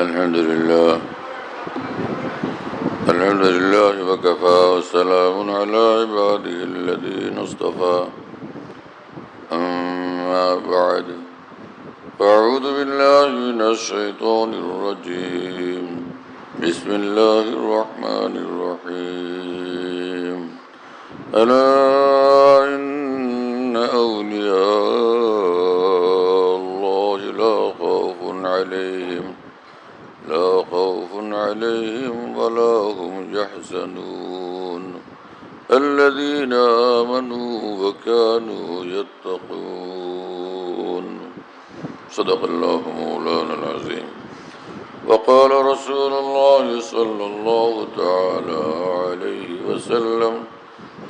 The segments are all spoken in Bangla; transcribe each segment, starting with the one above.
الحمد لله الحمد لله وكفى وسلام على عباده الذين اصطفى أما بعد فأعوذ بالله من الشيطان الرجيم بسم الله الرحمن الرحيم ألا إن أولياء الله لا خوف عليهم ولا هم يحزنون الذين آمنوا وكانوا يتقون صدق الله مولانا العظيم وقال رسول الله صلى الله تعالى عليه وسلم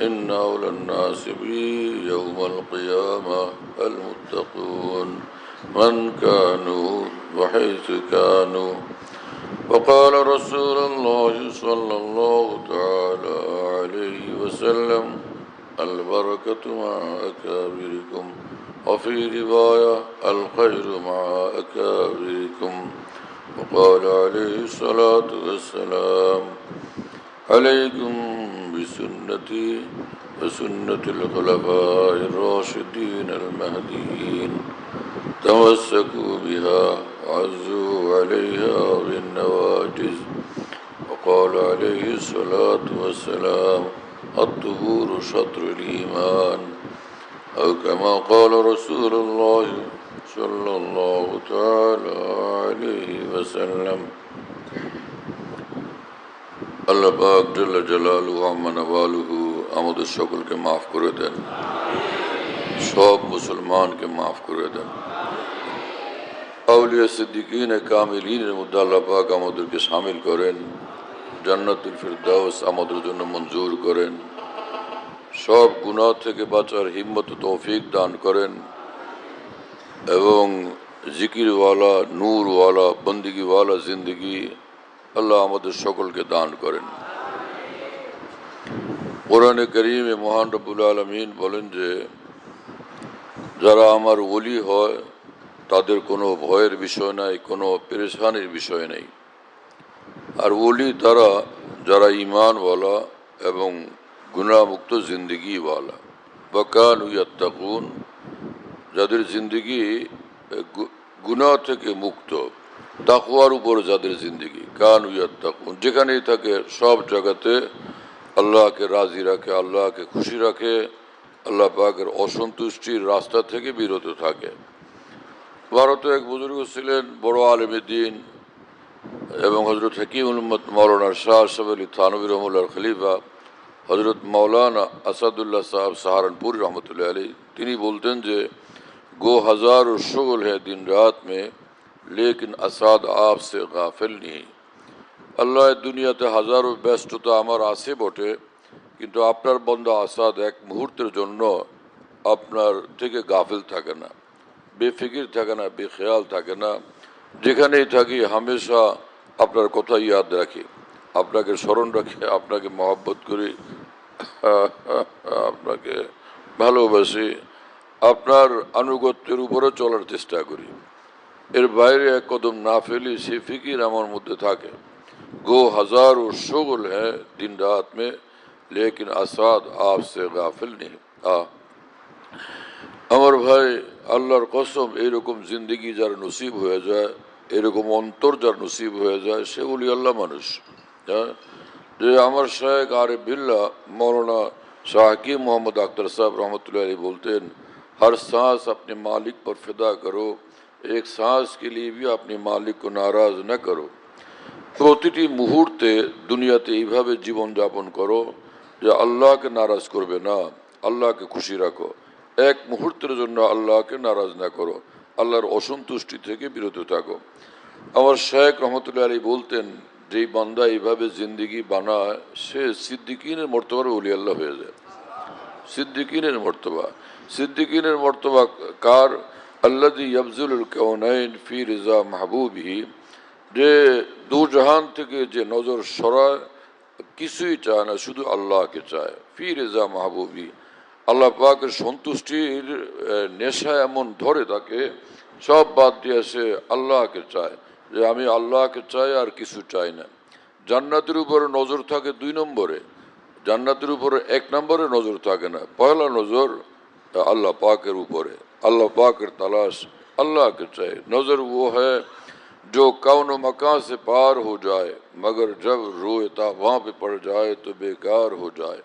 إن أولى الناس بي يوم القيامة المتقون من كانوا وحيث كانوا وقال رسول الله صلى الله تعالى عليه وسلم البركة مع أكابركم وفي رواية الخير مع أكابركم وقال عليه الصلاة والسلام عليكم بسنتي وسنة الخلفاء الراشدين المهديين تمسكوا بها وعزوا عليها بالنواجذ وقال عليه الصلاة والسلام الطهور شطر الإيمان أو كما قال رسول الله صلى الله تعالى عليه وسلم আল্লাহ পাক জাল্লা জালালুহু আম্মা নাওয়ালুহু আমাদের সকলকে মাফ করে দেন, সব মুসলমানকে মাফ করে দেন। আউলিয়া সিদ্দিকিন কামিলিনের মধ্যে আল্লাহ পাক আমাদেরকে শামিল করেন, জান্নাতুল ফিরদাউস আমাদের জন্য মঞ্জুর করেন, সব গুনাহ থেকে বাঁচার হিম্মত ও তৌফিক দান করেন এবং জিকিরওয়ালা নূরওয়ালা বন্দিগিওয়ালা জিন্দগি আল্লাহ আমাদের সকলকে দান করেন। কোরআনে কারীমে মহান রব্বুল আলামিন বলেন যে যারা আমার ওলি হয় তাদের কোনো ভয়ের বিষয় নাই, কোনো পেরেশানির বিষয় নেই। আর ওলি তারা যারা ঈমানওয়ালা এবং গুনাহমুক্ত জিন্দগিওয়ালা, ওয়া কানু ইয়াত্তাকুন, যাদের জিন্দগি গুনাহ থেকে মুক্ত, তাকওয়ার উপর যাদের জিন্দগি, কানু ইয়াত্তাকুন, যেখানেই থাকে সব জায়গাতে আল্লাহকে রাজি রাখে, আল্লাহকে খুশি রাখে, আল্লাহ পাকের অসন্তুষ্টির রাস্তা থেকে বিরত থাকে। ভারতে এক বুজুর্গ ছিলেন, বড় আলেম দ্বীন এবং হযরত হাকিমুল উম্মত মাওলানা শাহ আশরাফ আলী থানভী রহমাতুল্লাহ খলিফা হযরত মাওলানা আসাদুল্লাহ সাহেব সাহারানপুর রহমতুল্লাহ আলী, তিনি বলতেন যে গো হাজারো শুগল है दिन रात में लेकिन আসাদ आपसे গাফিল नहीं। আল্লাহ দুনিয়াতে হাজারো ব্যস্ততা আমার আছে বটে, কিন্তু আপনার বান্দা আসাদ এক মুহূর্তের জন্য আপনার থেকে গাফিল থাকে না, বেফিকির থাকে না, বেখেয়াল থাকে না। যেখানেই থাকি হামেশা আপনার কথা ইয়াদ রাখি, আপনাকে স্মরণ রাখি, আপনাকে মহব্বত করি, আপনাকে ভালোবাসি, আপনার আনুগত্যের উপরে চলার চেষ্টা করি, এর বাইরে এক কদম না ফেলি, সে ফিকির আমার মধ্যে থাকে। গো হাজারো শুগল হ্যাঁ দিন রাত মে লেকিন আসাদ আপসে গাফিল নেই। আমার ভাই, আল্লাহর কসম, এইরকম জিন্দগি যার নসিব হয়ে যায়, এরকম অন্তর যার নসিব হয়ে যায়, সে ওলি আল্লাহ মানুষ। যে আমার শায়েখ আরিফ বিল্লাহ মৌলানা শাহ হাকিম মোহাম্মদ আখতার সাহেব রহমতুল্লাহ আলী বলতেন, हर सांस अपने मालिक पर फिदा करो, एक सांस के लिए भी अपने मालिक को नाराज न करो। প্রতিটি মুহূর্তে দুনিয়াতে এইভাবে জীবনযাপন করো যে আল্লাহকে নারাজ করবে না, আল্লাহকে খুশি রাখো। এক মুহূর্তের জন্য আল্লাহকে নারাজ না করো, আল্লাহর অসন্তুষ্টি থেকে বিরত থাকো। আমার শায়েখ রহমতুল্লাহ আলী বলতেন, যেই বান্দা এইভাবে জিন্দিগি বানায় সে সিদ্দিকিনের মর্তবার ওলি আল্লাহ হয়ে যায়। সিদ্দিকিনের মর্তবা, সিদ্দিকিনের মর্তবা কার? আল্লাযী ইয়াবযুলুল কাউনাইন ফি রিজা মাহবুবিহি, যে দু জাহান থেকে যে নজর সরায়, কিছুই চায় না, শুধু আল্লাহকে চায়। ফি রিজা মাহবুবি, আল্লাহ পাকের সন্তুষ্টির নেশা এমন ধরে তাকে, সব বাদ দিয়ে সে আল্লাহকে চায়। যে আমি আল্লাহকে চাই আর কিছু চাই না। জান্নাতের উপরে নজর থাকে 2 নম্বরে, জান্নাতের উপরে 1 নম্বরে নজর থাকে না। পয়লা নজর अल्लाह पाक के ऊपर है, अल्लाह पाक की तलाश अल्लाह के चाहे। नजर वो है जो कौन मकान से पार हो जाए, मगर जब रोएता वहां पे पड़ जाए तो बेकार हो जाए।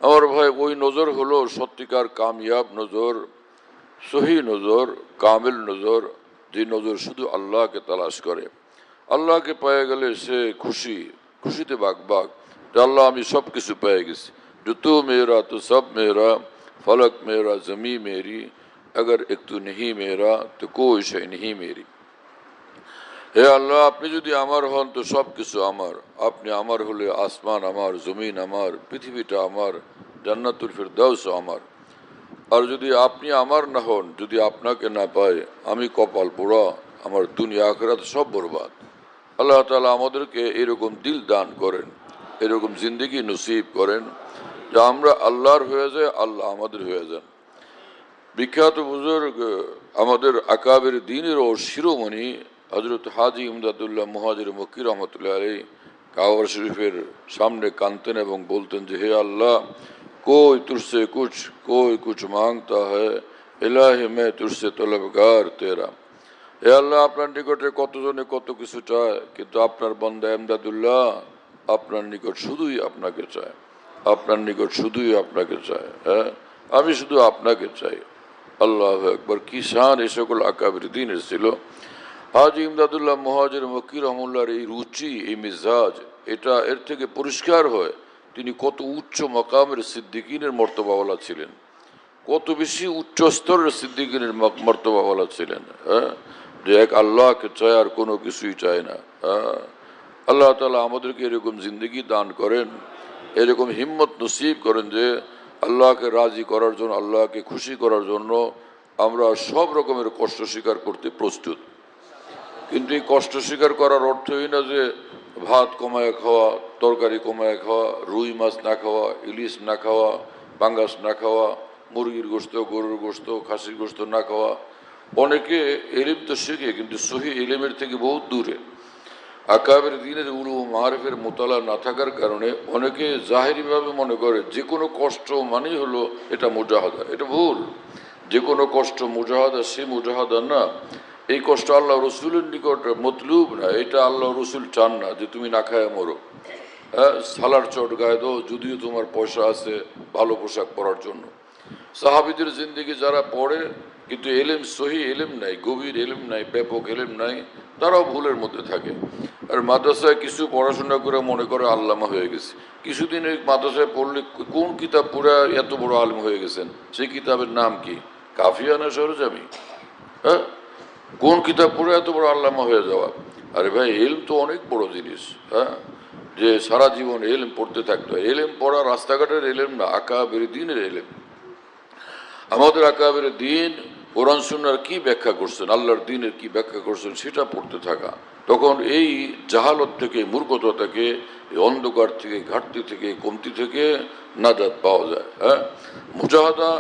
और भाई वही नजर हलो सत्यिकार कामयाब नजर, सही नजर, कामिल नजर, যে নজর শুধু আল্লাহকে তালাশ করে। আল্লাহকে পেয়ে গেলে সে খুশি, খুশিতে বাগবাগ, আল্লাহ আমি সব কিছু পেয়ে গেছি, जो तू मेरा तो सब मेरा, फलक मेरा जमी मेरी, अगर एक तू नहीं मेरा तो कोई शय नहीं मेरी। হে আল্লাহ আপনি যদি আমার হন তো সব কিছু আমার, আপনি আমার হলে আসমান আমার, জমিন আমার, পৃথিবীটা আমার, জান্নাতুল ফিরদাউস আমার। আর যদি আপনি আমার না হন, যদি আপনাকে না পাই আমি কপাল পোড়া, আমার দুনিয়া আখিরাত সব বরবাদ। আল্লাহ তাআলা আমাদেরকে এরকম দিল দান করেন, এরকম জিন্দেগি নসিব করেন যে আমরা আল্লাহর হয়ে যায়, আল্লাহ আমাদের হয়ে যান। বিখ্যাত বুজুর্গ আমাদের আকাবের দ্বীনের ও শিরোমণি হযরত হাজী ইমদাদুল্লাহ মুহাজির মক্কি রহমতুল্লাহ আলাইহি কাবা শরীফের সামনে কাঁদতেন এবং বলতেন যে হে আল্লাহ, कोई तुझसे कुछ कोई कुछ मांगता है, इलाही मैं तुझसे तलबगार तेरा। হে আল্লাহ আপনার নিকটে কতজনে কত কিছু চায়, কিন্তু আপনার বান্দা ইমদাদুল্লাহ আপনার নিকট শুধুই আপনাকে চায়, আপনার নিকট শুধুই আপনাকে চায়। হ্যাঁ, আমি শুধু আপনাকে চাই। আল্লাহু আকবার, কি শান এই সকল আকাবির দ্বীনের ছিল। হাজী ইমদাদুল্লাহ মুহাজির মক্কি রহমতুল্লাহর এই রুচি, এই মিজাজ, এটা এর থেকে পরিষ্কার হয় তিনি কত উচ্চ মকামের সিদ্দিকিনের মর্তবাওয়ালা ছিলেন, কত বেশি উচ্চ স্তরের সিদ্দিকিনের মর্তবাওয়ালা ছিলেন। হ্যাঁ, যে এক আল্লাহকে চায় আর কোনো কিছুই চায় না। হ্যাঁ, আল্লাহ তাআলা আমাদেরকে এরকম জিন্দগি দান করেন, এরকম হিম্মত নসিব করেন যে আল্লাহকে রাজি করার জন্য, আল্লাহকে খুশি করার জন্য আমরা সব রকমের কষ্ট স্বীকার করতে প্রস্তুত। কিন্তু এই কষ্ট স্বীকার করার অর্থই না যে ভাত কমায় খাওয়া, তরকারি কমায় খাওয়া, রুই মাছ না খাওয়া, ইলিশ না খাওয়া, পাঙ্গাস না খাওয়া, মুরগির গোশত, গরুর গোশত, খাসির গোশত না খাওয়া। অনেকে এলিম তো শেখে কিন্তু সহি এলিমের থেকে বহুত দূরে। আকাবের দ্বীনের উলুম মারিফের মোতালা না থাকার কারণে অনেকে জাহেরিভাবে মনে করে যে কোনো কষ্ট মানেই হলো এটা মুজাহাদা। এটা ভুল। যে কোনো কষ্ট মুজাহাদা, সে মুজাহাদা না। এই কষ্ট আল্লাহ রসুলের নিকট মতলুব না, এটা আল্লাহ রসুল চান না যে তুমি না খায় মরো। হ্যাঁ, সালার চট গায়ে দাও যদিও তোমার পয়সা আছে ভালো পোশাক পরার জন্য। সাহাবিদের জিন্দেগি যারা পড়ে কিন্তু এলেম, সহি এলেম নাই, গভীর এলেম নাই, ব্যাপক এলেম নাই, তারাও ভুলের মধ্যে থাকে। আর মাদ্রাসায় কিছু পড়াশোনা করে মনে করে আল্লামা হয়ে গেছে। কিছুদিন এই মাদ্রাসায় পড়লে কোন কিতাব পড়ে এত বড় আলেম হয়ে গেছেন, সেই কিতাবের নাম কি? কাফিয়া না সরজামি? হ্যাঁ, কোন কিতাব পড়ে এত বড় আল্লামা হয়ে যাওয়া? আরে ভাই, এলম তো অনেক বড় জিনিস। হ্যাঁ, যে সারা জীবন এলেম পড়তে থাকতে হয়। এলেম পড়া রাস্তাঘাটের এলেম না, আকাবের দ্বীনের এলেম। আমাদের আকাবের দ্বীন কোরআন সুন্নাহর কি ব্যাখ্যা করছেন, আল্লাহর দ্বীনের কি ব্যাখ্যা করছেন সেটা পড়তে থাকা। তখন এই জাহালত থেকে, মূর্খতা থেকে, এই অন্ধকার থেকে, ঘাটতি থেকে, কমতি থেকে নাজাত পাওয়া যায়। হ্যাঁ, মুজাহাদা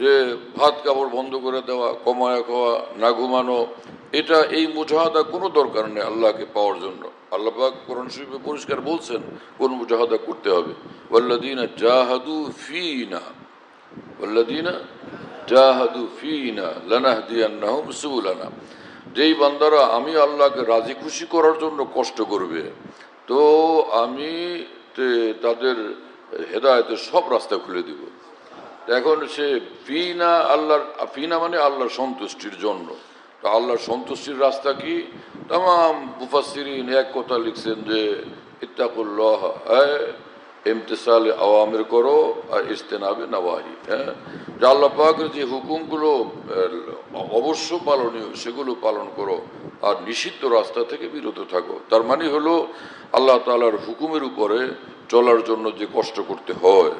যে ভাত কাপড় বন্ধ করে দেওয়া, কমায়া খাওয়া, না ঘুমানো, এটা এই মুজাহাদা কোনো দরকার নেই আল্লাহকে পাওয়ার জন্য। আল্লাহ পাক কোরআন শরীফে পরিষ্কার বলছেন কোন মুজাহাদা করতে হবে। ওয়াল্লাযীনা জাহাদু ফীনা, ওয়াল্লাযীনা জাহাদু ফীনা লানাহদিয়ান্নাহুম সুবুলানা। যেই বান্দারা আমি আল্লাহকে রাজি খুশি করার জন্য কষ্ট করবে, তো আমি তাদের হেদায়েতের সব রাস্তা খুলে দিব। এখন সে ফিনা, আল্লাহর ফিনা মানে আল্লাহর সন্তুষ্টির জন্য। তো আল্লাহর সন্তুষ্টির রাস্তা কি? তামাম মুফাসসিরিন এক কথা লিখছেন যে ইত্তাকুল্লাহ, ইমতিসালে আওয়ামির করো আর ইজতিনাবে নওয়াহি। হ্যাঁ, যে আল্লাহ পাকের যে হুকুমগুলো অবশ্য পালনীয় সেগুলো পালন করো আর নিষিদ্ধ রাস্তা থেকে বিরত থাকো। তার মানে হলো আল্লাহ তাআলার হুকুমের উপরে চলার জন্য যে কষ্ট করতে হয়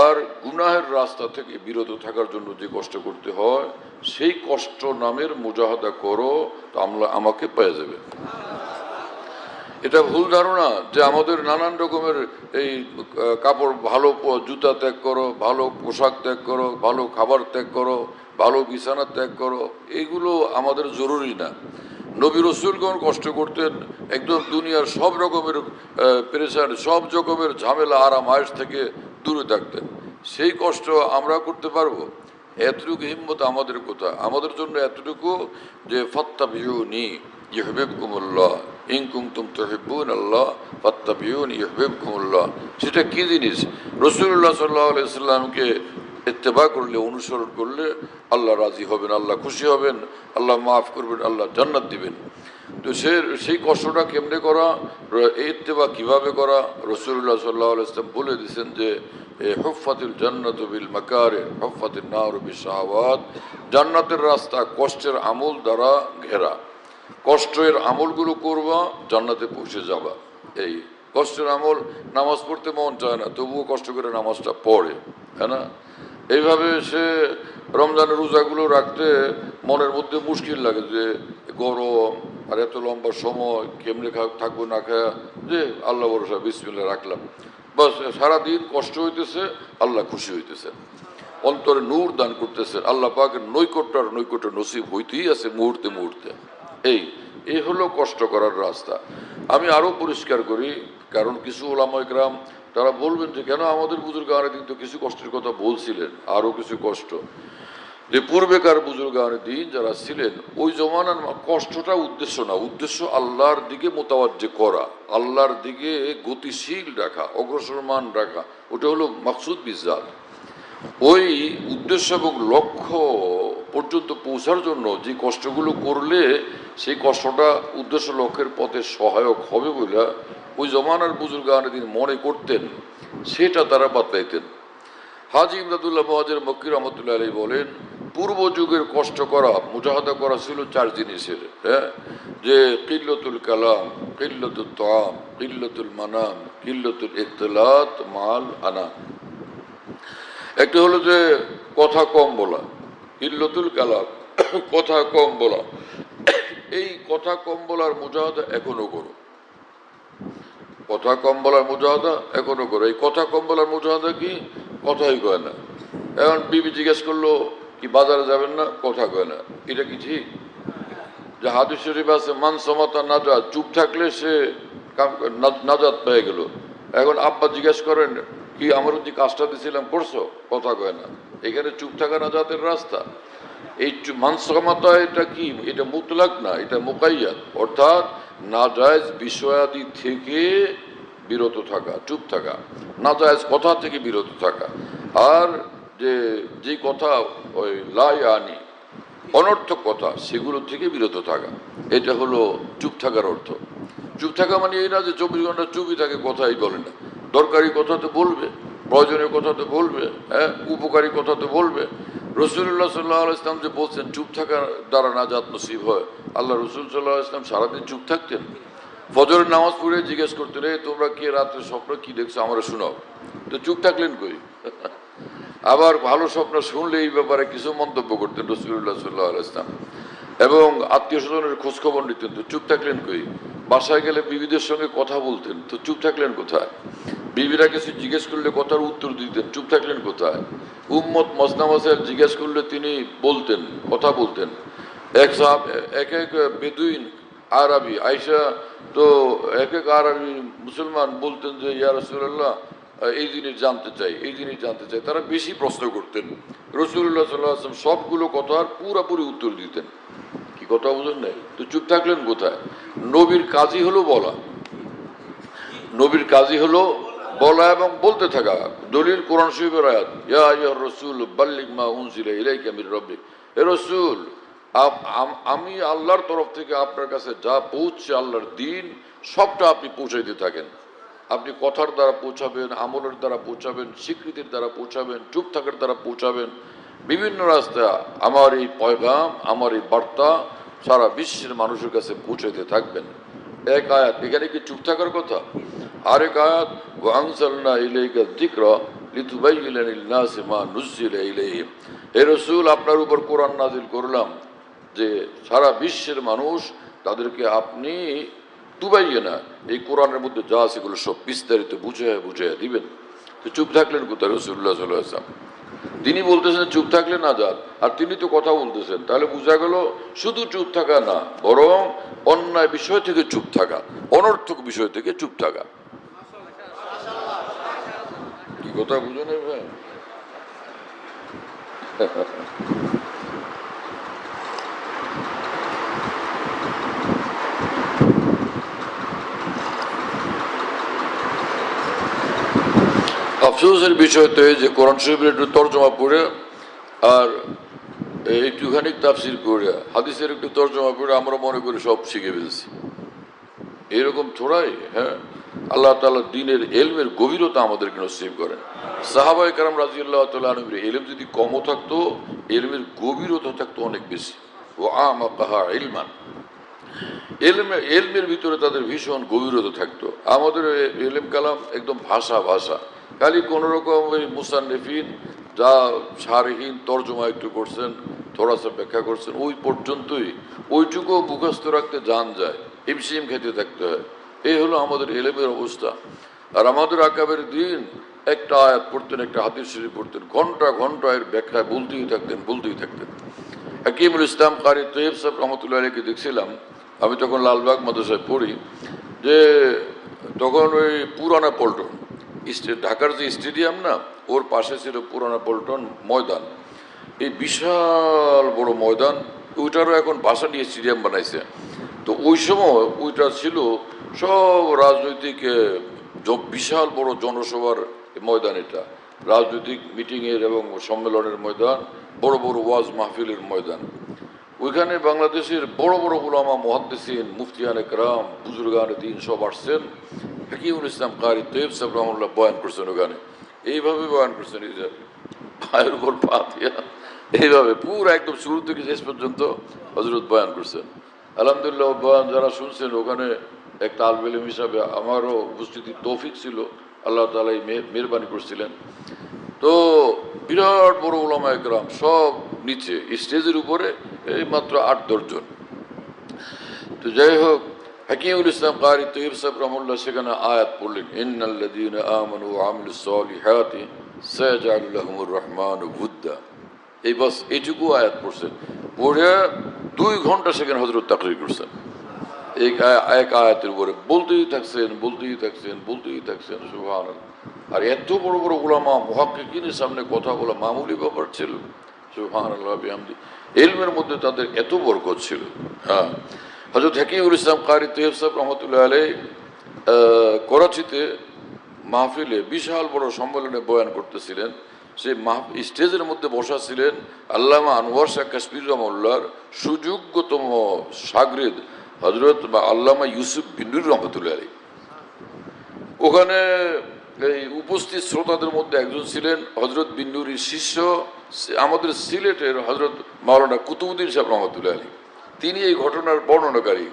আর গুনাহের রাস্তা থেকে বিরত থাকার জন্য যে কষ্ট করতে হয়, সেই কষ্ট নামের মুজাহাদা করো, তো আমাকে পেয়ে যাবে। এটা ভুল ধারণা যে আমাদের নানান রকমের এই কাপড়, ভালো জুতা ত্যাগ করো, ভালো পোশাক ত্যাগ করো, ভালো খাবার ত্যাগ করো, ভালো বিছানা ত্যাগ করো, এগুলো আমাদের জরুরি না। নবী রসুলগণ কষ্ট করতেন, একদম দুনিয়ার সব রকমের পেরেশান, সব রকমের ঝামেলা আরাম আয়েশ থেকে দূরে থাকতেন। সেই কষ্ট আমরা করতে পারবো? এতটুকু হিম্মত আমাদের কোথায়? আমাদের জন্য এতটুকু যে ফাত্তাবিউনি ইউহিব্বুকুমুল্লাহ ইন কুনতুম তুহিব্বুনাল্লাহ ফাত্তাবিউনি ইউহিব্বুকুমুল্লাহ। সেটা কি জিনিস? রাসূলুল্লাহ সাল্লাল্লাহু আলাইহি সাল্লামকে ইত্তেবা করলে, অনুসরণ করলে আল্লাহ রাজি হবেন, আল্লাহ খুশি হবেন, আল্লাহ মাফ করবেন, আল্লাহ জান্নাত দিবেন। তো সেই কষ্টটা কেমনে করা, এই ইত্তেবা কীভাবে করা? রাসূলুল্লাহ সাল্লাল্লাহু আলাইহি ওয়াসাল্লাম বলে দিয়েছেন যে হুফফাতিল জান্নাতু বিল মাকারিহ হুফফাতিন নারু বিশ-শাহাওয়াত। জান্নাতের রাস্তা কষ্টের আমল দ্বারা ঘেরা। কষ্টের আমলগুলো করবা, জান্নাতে পৌঁছে যাবা। এই কষ্টের আমল, নামাজ পড়তে মন চায় না, তবুও কষ্ট করে নামাজটা পড়ে, তাই না? এইভাবে সে রমজানের রোজাগুলো রাখতে মনের মধ্যে মুশকিল লাগে যে গরম আর এত লম্বা সময় কেমনে থাকবো না খায়া, যে আল্লাহ ভরসা বিসমিল্লাহ রাখলাম, বাস সারাদিন কষ্ট হইতেছে, আল্লাহ খুশি হইতেছে, অন্তরে নূর দান করতেছে, আল্লাহ পাকের নৈকট্য নসিব হইতেই আছে মুহূর্তে মুহূর্তে। এই হলো কষ্ট করার রাস্তা। আমি আরও পরিষ্কার করি, কারণ কিছু ওলামা ইকরাম তারা বলবেন যে কেন আমাদের বুজুর্গানে দিন তো কিছু কষ্টের কথা বলছিলেন, আরও কিছু কষ্ট, যে পূর্বেকার বুজুর্গানে দিন যারা ছিলেন ওই জমানার কষ্টটা উদ্দেশ্য না, উদ্দেশ্য আল্লাহর দিকে মোতাওয়াজ্জে করা, আল্লাহর দিকে গতিশীল রাখা, অগ্রসরমান রাখা, ওটা হলো মাকসুদ বিজাত। ওই উদ্দেশ্য এবং লক্ষ্য পর্যন্ত পৌঁছার জন্য যে কষ্টগুলো করলে সেই কষ্টটা উদ্দেশ্য লক্ষ্যের পথে সহায়ক হবে বলে ওই জমানার বুজুর্গানে দিন মনে করতেন, সেটা তারা বাতলাইতেন। হাজী ইমদাদুল্লাহ মুহাজির মক্কি রহমতুল্লাহ আলাইহি বলেন, পূর্ব যুগের কষ্ট করা, মুজাহাদা করা ছিল 4 জিনিসের, হ্যাঁ, যে কিল্লতুল কালাম, কিল্লতুল তাআম, কিল্লতুল মানাম, কিল্লতুল ইখতিলাত মাল আনা। একটা হলো যে কথা কম বলা, কিল্লতুল কালাম, কথা কম বলা। এই কথা কম বলার মুজাহাদা এখনো করো, কথা কম বলার মুজাহাদা এখনো করো। এই কথা কম বলার মুজাহাদা কি? কথাই কয় না। এখন বিবি জিজ্ঞেস করলো কি বাজারে যাবেন না, কথা কয় না, এটা কি ঠিক? যে হাদিস শরীফ আছে মান সামাতা নাজাত, চুপ থাকলে সে নাজাত পেয়ে গেল। এখন আব্বা জিজ্ঞেস করেন কি আমার যে কাজটা দিয়েছিলাম করছো, কথা কয় না, এখানে চুপ থাকা নাজাতের রাস্তা। এই মানসামাতা এটা কি? এটা মুতলাক না, এটা মুকাইয়াদ, অর্থাৎ নাজায়েজ বিষয়াদি থেকে বিরত থাকা, চুপ থাকা, নাজায়েজ কথা থেকে বিরত থাকা। আর যে কথা ওই লায়ানি অনর্থক কথা, সেগুলো থেকে বিরত থাকা, এটা হলো চুপ থাকার অর্থ। চুপ থাকা মানে এই না যে 24 ঘন্টা চুপই থাকে, কথাই বলে না। দরকারি কথা তো বলবে, প্রয়োজনীয় কথা তো বলবে, হ্যাঁ, উপকারী কথা তো বলবে। রাসূলুল্লাহ সাল্লাল্লাহু আলাইহি ওয়াসাল্লাম যে বলছেন চুপ থাকার দ্বারা নাজাত নসিব হয়, আল্লাহ রাসূল সাল্লাল্লাহু আলাইহি ওয়াসাল্লাম সারাদিন চুপ থাকতেন। ফজরের নামাজ পড়ে জিজ্ঞেস করতেন, তোমরা কে রাত্রে স্বপ্ন কি দেখছো আমরা শোনাও, তো চুপ থাকলেন কই? আবার ভালো স্বপ্ন শুনলে এই ব্যাপারে কিছু মন্তব্য করতেন রাসূলুল্লাহ সাল্লাল্লাহু আলাইহি ওয়াসাল্লাম, এবং আত্মীয় স্বজনের খোঁজখবর নিতেন, তো চুপ থাকলেন কই? বাসায় গেলে বিবিদের সঙ্গে কথা বলতেন, তো চুপ থাকলেন কোথায়? বিবিরা কিছু জিজ্ঞেস করলে কথার উত্তর দিতেন, চুপ থাকলেন কোথায়? উম্মত মসনা মাসাইল জিজ্ঞেস করলে তিনি বলতেন, কথা বলতেন। এক এক বেদুইন আরবি আয়েশা, তো এক এক আরবি মুসলমান বলতেন যে ইয়া রাসূলুল্লাহ এই জিনিস জানতে চাই, এই জিনিস জানতে চাই। তারা বেশি প্রশ্ন করতেন, রাসূলুল্লাহ সাল্লাল্লাহু আলাইহি ওয়াসাল্লাম সবগুলো কথার পুরোপুরি উত্তর দিতেন। কি কথা বুঝেন নাই? তো চুপ থাকলেন কোথায়? নবীর কাজই হলো বলা, নবীর কাজই হলো বলা এবং বলতে থাকা। দলিল কোরআন শরীফের আয়াত, ইয়া আইয়ুহার রাসূল বাল্লিগ মা উনজিলা ইলাইকা মির রাব্বিক। হে রাসূল, আমি আল্লাহর তরফ থেকে আপনার কাছে যা পৌঁছছে, আল্লাহর দ্বীন, সবটা আপনি পৌঁছাইতে থাকেন। আপনি কথার দ্বারা পৌঁছাবেন, আমলের দ্বারা পৌঁছাবেন, স্বীকৃতির দ্বারা পৌঁছাবেন, চুপ থাকার দ্বারা পৌঁছাবেন। বিভিন্ন রাস্তা আমার এই পয়গাম, আমার এই বার্তা সারা বিশ্বের মানুষের কাছে পৌঁছাইতে থাকবেন। এক আয়াত, এখানে কি চুপ থাকার কথা? আরেক আয়াত, ওয়া আনজালনা ইলাইকা যিকরা লিতুবাইয়িনা লিন-নাসি মা নুজ্জিলা ইলাইহিম। হে রাসূল, আপনার উপর কোরআন নাজিল করলাম যে সারা বিশ্বের মানুষ তাদেরকে আপনি তুবাইয়িনা, এই কোরআনের মধ্যে যা আছে এগুলো সব বিস্তারিত বুঝাইয়া দিবেন। তো চুপ থাকলেন কোথায় রাসূলুল্লাহ সাল্লাল্লাহু আলাইহি ওয়াসাল্লাম? তিনি বলতেছেন চুপ থাকলে না যান, আর তিনি তো কথা বলতেছেন, তাহলে বোঝা গেল শুধু চুপ থাকা না, বরং অন্যায় বিষয় থেকে চুপ থাকা, অনর্থক বিষয় থেকে চুপ থাকা। কি কথা বুঝো না ভাই? আফসোসের বিষয় তো এই যে কোরআন শরীফের একটু তর্জমা পড়ে আর একটুখানি তাফসির করে হাদিসের একটু তর্জমা পড়ে আমরা মনে করি সব শিখে ফেলছি। এরকম থোড়াই, হ্যাঁ, আল্লাহ তাআলা দ্বীনের ইলমের গভীরতা আমাদেরকে নসিব করেন। সাহাবায়ে কেরাম রাদিয়াল্লাহু তাআলা আনহুর ইলম যদি কমও থাকতো, ইলমের গভীরতা থাকতো অনেক বেশি। ওয়া আমাকাহা ইলমান, এলমের ভিতরে তাদের ভীষণ গভীরতা থাকতো। আমাদের এলেম কালাম একদম ভাষা ভাষা, খালি কোনো রকম ওই মুসান্নিফিন যা সারহীন তর্জমা একটু করছেন, থোড়াসা ব্যাখ্যা করছেন, ওই পর্যন্তই, ওইটুকু মুখস্থ রাখতে জান যায়, হিমশিম খেতে থাকতে হয়। এই হলো আমাদের এলেমের অবস্থা। আর আমাদের আকাবের দিন একটা আয়াত পড়তেন, একটা হাদিস শরীফ পড়তেন, ঘন্টা ঘন্টা এর ব্যাখ্যা বলতেই থাকতেন। হাকিমুল ইসলাম কারি তৈয়ব সাহেব রহমতুল্লাহ আলাইকে দেখছিলাম, আমি তখন লালবাগ মাদ্রাসায় পড়ি, যে তখন ওই পুরানা পল্টন, ঢাকার যে স্টেডিয়াম না, ওর পাশে ছিল পুরানা পল্টন ময়দান। এই বিশাল বড় ময়দান, ওইটারও এখন বাসা নিয়ে স্টেডিয়াম বানাইছে। তো ওই সময় ওইটা ছিল সব রাজনৈতিক বিশাল বড় জনসভার ময়দান, এটা রাজনৈতিক মিটিংয়ের এবং সম্মেলনের ময়দান, বড় বড় ওয়াজ মাহফিলের ময়দান। ওইখানে বাংলাদেশের বড় বড় উলামা, মুহাদ্দিসিন, মুফতিয়ানে কেরাম, বুজুর্গানে দ্বীন সব আসছেন। হাকিমুল ইসলাম কারি তৈয়ব সাহেব রহমাতুল্লাহ বয়ান করছেন ওখানে, এইভাবে বয়ান করছেন, এই যে পায়ের উপর পা দিয়া এইভাবে পুরো একদম শুরু থেকে শেষ পর্যন্ত হযরত বয়ান করছেন। আলহামদুলিল্লাহ, বয়ান যারা শুনছেন ওখানে একটা আলেম ইলম হিসাবে আমারও উপস্থিতির তৌফিক ছিল, আল্লাহ তাআলা মেহেরবানি করছিলেন। তো বিরাট বড় উলামায়ে কেরাম সব নিচে, স্টেজের উপরে এই মাত্র ৮-১০ জন। তো যাই হোক, হাকিমুল ইসলাম কারি তৈয়ব সাহেব রহমাতুল্লাহ সেখানে আয়াত পড়লেন, ইন্নাল্লাযীনা আমানু ওয়া আমিলুস সালিহাতি সায়াজআলু লাহুমুর রহমানু উদ্দা। এই বাস এইটুকু আয়াত পড়ছেন, পড়ে ২ ঘন্টা সেখানে হযরত তাকরীর করছেন এক আয়াতের উপরে, বলতেই থাকছেন সুবহানাল্লাহ। আর এত বড় বড় উলামা মুহাক্কিকিনের সামনে কথা বলা মামুলি ব্যাপার ছিল, সুবহানাল্লাহ বিহামদি। ইলমের মধ্যে তাদের এত বরকত ছিল। হ্যাঁ, হযরত হাকিমুল ইসলাম কারি তৈয়ব সাহেব রহমাতুল্লাহ আলাইহি করাচিতে মাহফিলে বিশাল বড় সম্মেলনে বয়ান করতেছিলেন। সেই স্টেজের মধ্যে বসা ছিলেন আল্লামা আনোয়ার শাহ কাশ্মীর রহমাতুল্লাহর সুযোগ্যতম শাগরিদ হযরত আল্লামা ইউসুফ বিন্নুর রহমতুল্লাহ আলাইহি। ওখানে এই উপস্থিত শ্রোতাদের মধ্যে একজন ছিলেন হযরত বিন্নুরির শিষ্য, আমাদের সিলেটের হযরত মাওলানা কুতুবউদ্দিন সাহেব রহমতুল্লাহ আলাইহি। তিনি এই ঘটনার বর্ণনাকারী।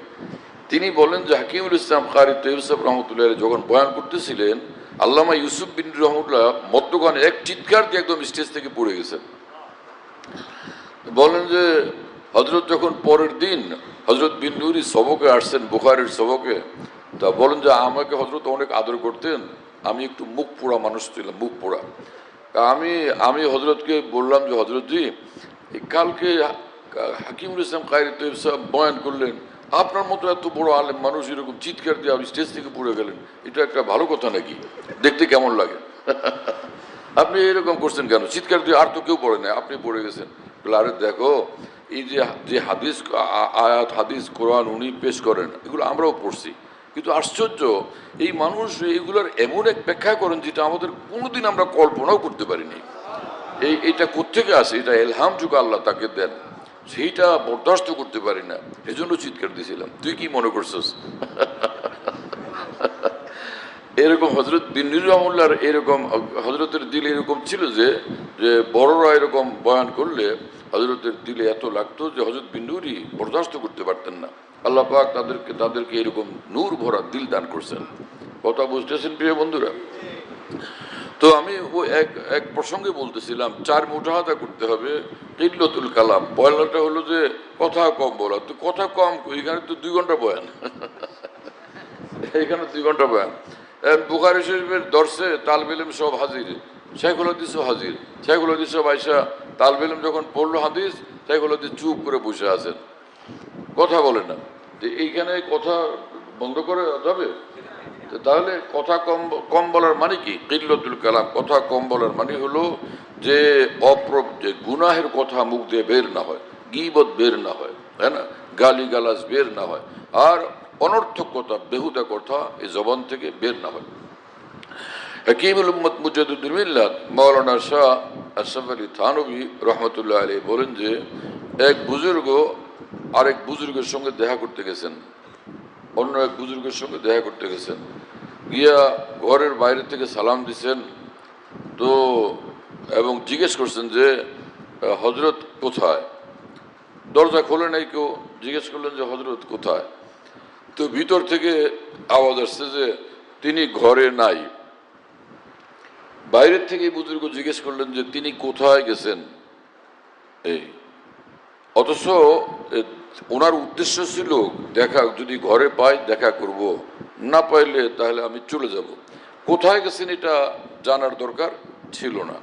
তিনি বলেন যে হাকিমুল ইসলাম কারি তৈয়ব সাহেব রহমতুল্লাহ আলাইহি যখন বয়ান করতেছিলেন, আল্লামা ইউসুফ বিন্নুর রহমতুল্লাহ মধ্যখানে এক চিৎকার দিয়ে একদম স্টেজ থেকে পড়ে গেছেন। বলেন যে হযরত যখন পরের দিন হযরত বিন্নুরি সবকে আসছেন, বুখারীর সবকে, তা বলেন যে আমাকে হযরত অনেক আদর করতেন, আমি একটু মুখ পোড়া মানুষ ছিলাম, মুখ পোড়া। আমি হযরতকে বললাম যে হযরতজি, কালকে হাকিমুল ইসলাম কারি তৈয়ব সাহেব বয়ান করলেন, আপনার মতো এত বড় আলেম মানুষ এরকম চিৎকার দিয়ে আপনি স্টেজ থেকে পড়ে গেলেন, এটা একটা ভালো কথা নাকি? দেখতে কেমন লাগে? আপনি এরকম করছেন কেন? চিৎকার দিয়ে আর তো কেউ পড়ে না, আপনি পড়ে গেছেন। আরে দেখো, এই যে হাদিস, আয়াত হাদিস কোরআন উনি পেশ করেন, এগুলো আমরাও পড়ছি, কিন্তু আশ্চর্য এই মানুষ এইগুলোর এমন এক ব্যাখ্যা করেন যেটা আমাদের কোনোদিন আমরা কল্পনাও করতে পারিনি। এইটা কোত্থেকে আসে? এটা এলহাম যুগ আল্লাহ তাকে দেন, সেইটা বরদাস্ত করতে পারি না, এজন্য চিৎকার দিয়েছিলাম। তুই কি মনে করছিস? এরকম হযরত বিন্নুর রহমাতুল্লাহর এরকম হযরতের দিলে এরকম ছিল যে বড়রা এরকম বয়ান করলে হযরতের দিলে এত লাগতো যে হযরত বিন্নুরই বরদাস্ত করতে পারতেন না। আল্লাহ পাক তাদেরকে এরকম নূর ভরা দিল দান করছেন। কথা বুঝতেছেন প্রিয় বন্ধুরা? তো আমি ও এক প্রসঙ্গে বলতেছিলাম, 4 মুজাহাদা করতে হবে, কিল্লাতুল কালাম। পয়লাটা হলো যে কথা কম বলা। তো কথা কম, এখানে তো 2 ঘন্টা বয়ান। এখানে 2 ঘন্টা বয়ান। বুখারী শরীফের দর্শে তালবে ইলম সব হাজির, শেখুল হাদিসও হাজির। শেখুল হাদিসও বাইসা তালবে ইলম যখন পড়লো হাদিস, শেখুল হাদিস চুপ করে বসে আছেন, কথা বলে না। এইখানে কথা বন্ধ করে যাবে? তাহলে কথা কম কম বলার মানে কি? কিল্লতুল কালাম, কথা কম বলার মানে হলো যে যে গুনাহের কথা মুখ দিয়ে বের না হয়, গীবত বের না হয়, তাই না, গালিগালাজ বের না হয়, আর অনর্থক কথা, বেহুদা কথা এই জবান থেকে বের না হয়। হাকিমুল উম্মত মুজাদ্দিদুল মিল্লাত মাওলানা শাহ আশরাফ আলী থানভী রহমতুল্লাহ আলাইহি বলেন যে এক বুজুর্গ আরেক বুজুর্গের সঙ্গে দেখা করতে গেছেন, অন্য এক বুজুর্গের সঙ্গে দেখা করতে গেছেন, গিয়া ঘরের বাইরে থেকে সালাম দিছেন তো, এবং জিজ্ঞেস করছেন যে হজরত কোথায়? দরজা খোলে নাই কেউ, জিজ্ঞেস করলেন যে হজরত কোথায়? তো ভিতর থেকে আওয়াজ আসছে যে তিনি ঘরে নাই। বাইরের থেকে বুজুর্গ জিজ্ঞেস করলেন যে তিনি কোথায় গেছেন। এই অথচ ওনার উদ্দেশ্য ছিল দেখা, যদি ঘরে পাই দেখা করব, না পাইলে তাহলে আমি চলে যাব। কোথায় গেছেন এটা জানার দরকার ছিল না,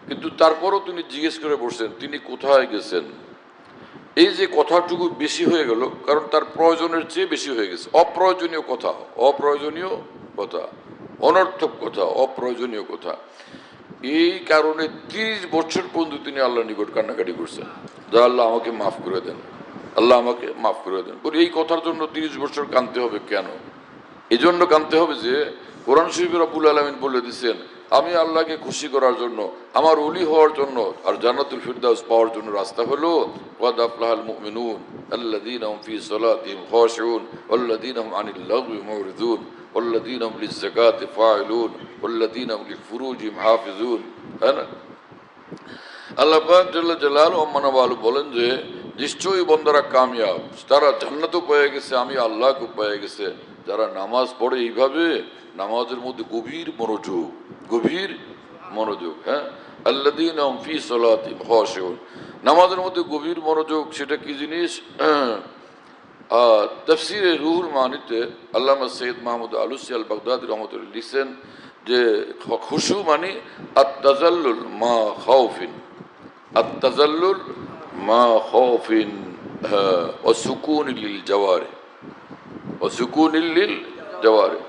কিন্তু তারপরও তিনি জিজ্ঞেস করে বসছেন তিনি কোথায় গেছেন। এই যে কথাটুকু বেশি হয়ে গেল, কারণ তার প্রয়োজনের চেয়ে বেশি হয়ে গেছে। অপ্রয়োজনীয় কথা, অপ্রয়োজনীয় কথা, অনর্থক কথা, অপ্রয়োজনীয় কথা। এই কারণে 30 বছর পর্যন্ত তিনি আল্লাহ নিকট কান্নাকাটি করছেন, যা আল্লাহ আমাকে মাফ করে দেন, আল্লাহ আমাকে মাফ করে দেন। বলি এই কথার জন্য 30 বছর কাঁদতে হবে কেন? এই জন্য কাঁদতে হবে যে কোরআন শরীফে রব্বুল আলামিন বলে দিচ্ছেন আমি আল্লাহকে খুশি করার জন্য, আমার ওলি হওয়ার জন্য, আর জান্নাতুল ফিরদাউস পাওয়ার জন্য রাস্তা হলো ওয়াদ আফলাহাল মুমিনুন আল্লাযীনা হুম ফি সালাতিহিম খাশিউন ওয়াল্লাযীনা হুম আনিল লাগবি মুরিদুন ওয়াল্লাযীনা হুম লিয-যাকাতি ফাইলুন ওয়াল্লাযীনা হুম লিফুরুজিহিম হাফিজুন। তাই না? আল্লাহ পাক জাল্লা জালালুহু ওয়া বলেন যে নিশ্চয়ই বান্দারা কামিয়াব, তারা জান্নাতও পেয়ে গেছে, আমি আল্লাহকে পেয়ে গেছে যারা নামাজ পড়ে এইভাবে, নামাজের মধ্যে গভীর মনোযোগ, গভীর মনোযোগ। হ্যাঁ, আল্লাযীনা হুম ফি সালাতিহিম খাশিউন, নামাজের মধ্যে গভীর মনোযোগ। সেটা কি জিনিস? তাফসীরে রুহুল মানিতে আল্লামা সৈয়দ মাহমুদ আলুসি আল বাগদাদি রহমতুল্লাহ লিখছেন যে খুশু মানে আত-তাজাল্লুল মা খাউফিন, আত-তাজাল্লুল মা খাউফিন ওয়া সুকুনিল লিল জাওয়ারি, ওয়া সুকুনিল লিল জাওয়ারি,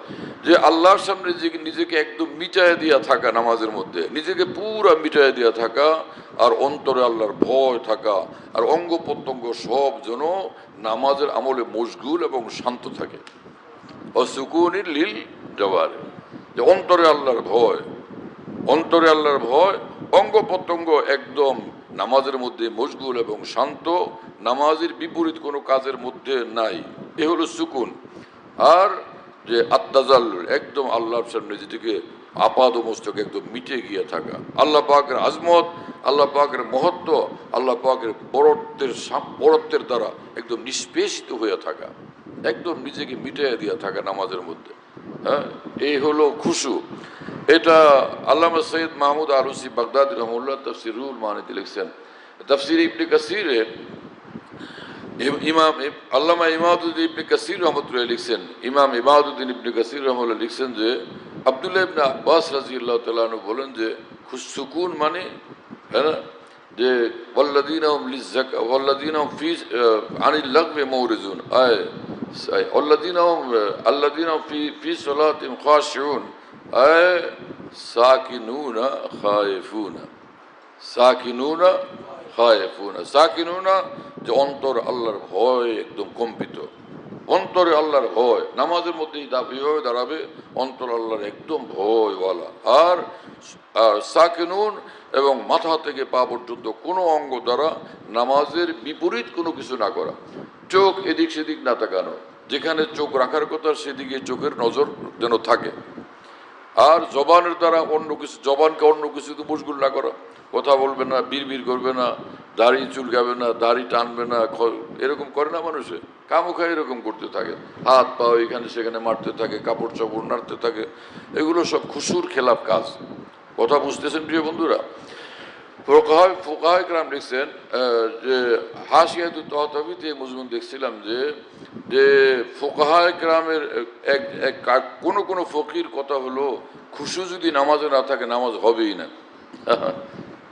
যে আল্লাহর সামনে নিজেকে একদম মিটায় দিয়া থাকা, নামাজের মধ্যে নিজেকে পুরা মিটায় দিয়া থাকা, আর অন্তরে আল্লাহর ভয় থাকা, আর অঙ্গ প্রত্যঙ্গ সব যেন নামাজের আমলে মশগুল এবং শান্ত থাকে। অসুকুনিল লিল জাওয়ারি, যে অন্তরে আল্লাহর ভয়, অন্তরে আল্লাহর ভয়, অঙ্গ প্রত্যঙ্গ একদম নামাজের মধ্যে মশগুল এবং শান্ত, নামাজের বিপরীত কোনো কাজের মধ্যে নাই, এ হলো সুকুন। আর যে আত্তাজাল্লুল, একদম আল্লাহর সামনে নিজেকে আপাদ মস্তক একদম মিটে গিয়ে থাকা, আল্লাহ পাকের আজমত, আল্লাহ পাকের মহত্ব, আল্লাহ পাকের বড়ত্বের দ্বারা একদম নিষ্পেষিত হয়ে থাকা, একদম নিজেকে মিটিয়ে দিয়ে থাকা নামাজের মধ্যে। হ্যাঁ, এই হলো খুশু। এটা আল্লামা সৈয়দ মাহমুদ আলুসি বাগদাদি রহমাতুল্লাহ তাফসীর রুহুল মানিতে লিখছেন। তাফসীর ইবনে কাসীরে ইমাম আল্লামা ইমাদুদ্দিন ইবনে কাসীর রহমতুল্লাহ লিখছেন, ইমাম ইমাদুদ্দিন ইবনে কাসীর রহমতুল্লাহ লিখছেন যে আব্দুল্লাহ ইবনে আব্বাস রাদিয়াল্লাহু তাআলা আনহু বলেন যে সুকুন মানে, হ্যাঁ না, যে ওয়াল্লাযীনা হুম লিয-যাকাতি ওয়াল্লাযীনা হুম ফি আনিল লাগবি মুরিজুন, ওয়াল্লাযীনা হুম ফি সালাতিহিম খাশিউন, সাকিনুনা খায়েফুনা, সাকিনুনা খায়েফুনা, সাকিনুনা, যে অন্তর আল্লাহর ভয় একদম কম্পিত, অন্তরে আল্লাহর ভয়, নামাজের মধ্যেই এইভাবে দাঁড়াবে, অন্তর আল্লাহর একদম ভয়ওয়ালা। আর সাকিনুন, এবং মাথা থেকে পা পর্যন্ত কোনো অঙ্গ দ্বারা নামাজের বিপরীত কোনো কিছু না করা, চোখ এদিক সেদিক না তাকানো, যেখানে চোখ রাখার কথা সেদিকে চোখের নজর যেন থাকে। আর জবানের দ্বারা অন্য কিছু, জবানকে অন্য কিছুতে মশগুল না করা, কথা বলবে না, বিড়বিড় করবে না, দাড়ি চুলকাবে না, দাড়ি টানবে না, এরকম করে না মানুষে, কামুখা এরকম করতে থাকে, হাত পা এখানে সেখানে মারতে থাকে, কাপড় চাপড় নাড়তে থাকে, এগুলো সব খুশুর খেলাফ কাজ। কথা বুঝতেছেন প্রিয় বন্ধুরা? ফোকাহায়ে কেরাম লিখছেন যে হাসিয়াতুত তাহতাবিতে মজমুন দেখছিলাম যে ফোকাহায়ে কেরামের কোনো ফকির কথা হলো খুশু যদি নামাজে না থাকে নামাজ হবেই না।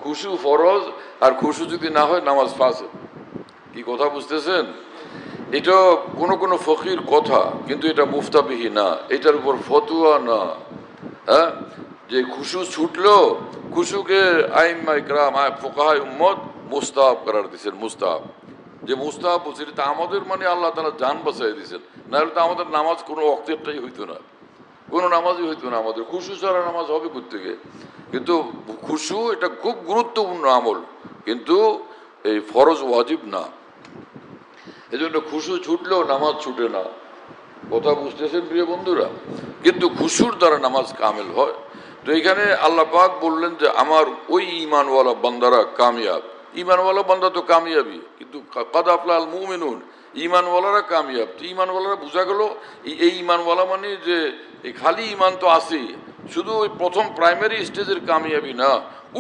খুশু ফরজ, আর খুশু যদি না হয় নামাজ ফাসেদ। কি কথা বুঝতেছেন? এটা কোনো ফকির কথা, কিন্তু এটা মুফতাবিহি না, এটার উপর ফতুয়া না। হ্যাঁ, যে খুশু ছুটলো, খুশুকে আইম্মা ইকরাম ফোকাহায়ে উম্মত মুস্তাহাব করার দিচ্ছেন। মুস্তাহাব, যে মুস্তাহাব বলছে এটা আমাদের মানে আল্লাহ তাআলা জান বাঁচাই দিয়েছেন, নাহলে তো আমাদের নামাজ কোনো ওয়াক্তেরটাই হইতো না, কোনো নামাজই হইতো না আমাদের। খুশু ছাড়া নামাজ হবে কোত্থেকে? কিন্তু খুশু এটা খুব গুরুত্বপূর্ণ আমল, কিন্তু এই ফরজ ওয়াজিব না। এই জন্য খুশু ছুটলেও নামাজ ছুটে না। কথা বুঝতেছেন প্রিয় বন্ধুরা? কিন্তু খুশুর দ্বারা নামাজ কামেল হয়। তো এখানে আল্লাহ পাক বললেন যে আমার ওই ঈমানওয়ালা বান্দারা কামিয়াব। ঈমানওয়ালা বান্দা তো কামিয়াবি, কিন্তু কাদ আফলাহাল মুমিনুন, ঈমানওয়ালারা কামিয়াব। তো ঈমানওয়ালারা বোঝা গেল এই ঈমানওয়ালা মানে যে এই খালি ঈমান তো আছেই, শুধু ওই প্রথম প্রাইমারি স্টেজের কামিয়াবি না,